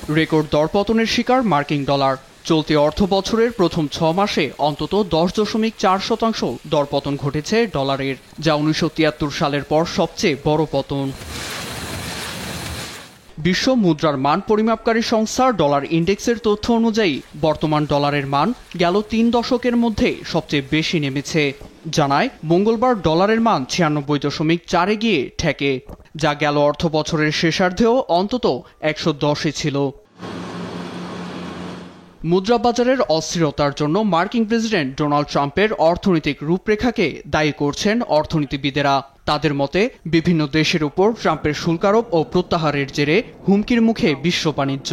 Record দরপতনের শিকার মার্কিন ডলার। চলতি অর্থ বছরের প্রথম 6 মাসে অন্তত 10.4% দরপতন ঘটেছে ডলারের, যা 1973 সালের পর সবচেয়ে বড় পতন। বিশ্ব মুদ্রার মান পরিমাপকারী সংস্থা ডলার ইন্ডেক্সের তথ্য অনুযায়ী বর্তমান ডলারের মান গেল 3 দশকের মধ্যে সবচেয়ে বেশি নেমেছে। জানায় মঙ্গলবার ডলারের মান 96.4 গিয়ে ঠেকে, যা গেল অর্থ বছরের শেষার্ধেও অন্তত 110-এ ছিল। মুদ্রা বাজারের অস্থিরতার জন্য মার্কিন প্রেসিডেন্ট ডোনাল্ড ট্রাম্পের অর্থনৈতিক রূপরেখাকে দায়ী করছেন অর্থনীতিবিদেরা। তাদের মতে বিভিন্ন দেশের উপর ট্রাম্পের শুল্কারোপ ও প্রত্যাহারের জেরে হুমকির মুখে বিশ্ব বাণিজ্য।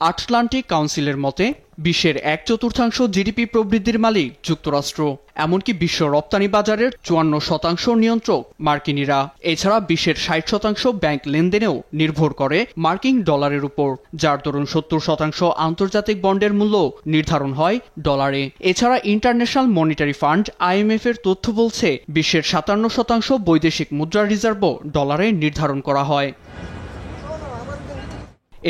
আটলান্টিক কাউন্সিলের মতে বিশ্বের 1/4 জিডিপি প্রবৃদ্ধির মালিক যুক্তরাষ্ট্র, এমনকি বিশ্ব রপ্তানি বাজারের 54% নিয়ন্ত্রক মার্কিনিরা। এছাড়া বিশ্বের 60% ব্যাংক লেনদেনেও নির্ভর করে মার্কিন ডলারের উপর, যার দরুন 70% আন্তর্জাতিক বন্ডের মূল্য নির্ধারণ হয় ডলারে। এছাড়া ইন্টারন্যাশনাল মনিটারি ফান্ড IMF এর তথ্য বলছে বিশ্বের 57% বৈদেশিক মুদ্রা রিজার্ভও ডলারে নির্ধারণ করা হয়।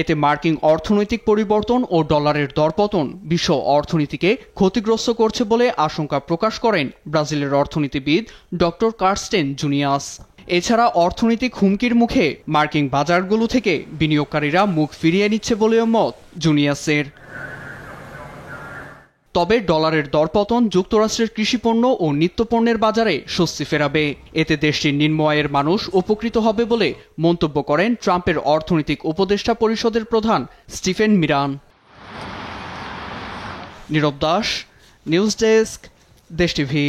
এতে মার্কিন অর্থনৈতিক পরিবর্তন ও ডলারের দরপতন বিশ্ব অর্থনীতিকে ক্ষতিগ্রস্ত করছে বলে আশঙ্কা প্রকাশ করেন ব্রাজিলের অর্থনীতিবিদ ডক্টর কার্স্টেন জুনিয়াস। এছাড়া অর্থনৈতিক হুমকির মুখে মার্কিন বাজারগুলো থেকে বিনিয়োগকারীরা মুখ ফিরিয়ে নিচ্ছে বলেও মত জুনিয়াসের। তবে ডলারের দরপতন যুক্তরাষ্ট্রের কৃষিপণ্য ও নিত্যপণ্যের বাজারে স্বস্তি ফেরাবে। এতে দেশটির নিম্ন আয়ের মানুষ উপকৃত হবে বলে মন্তব্য করেন ট্রাম্পের অর্থনৈতিক উপদেষ্টা পরিষদের প্রধান স্টিফেন মিরান। নীরব দাস, নিউজ ডেস্ক, দেশ টিভি।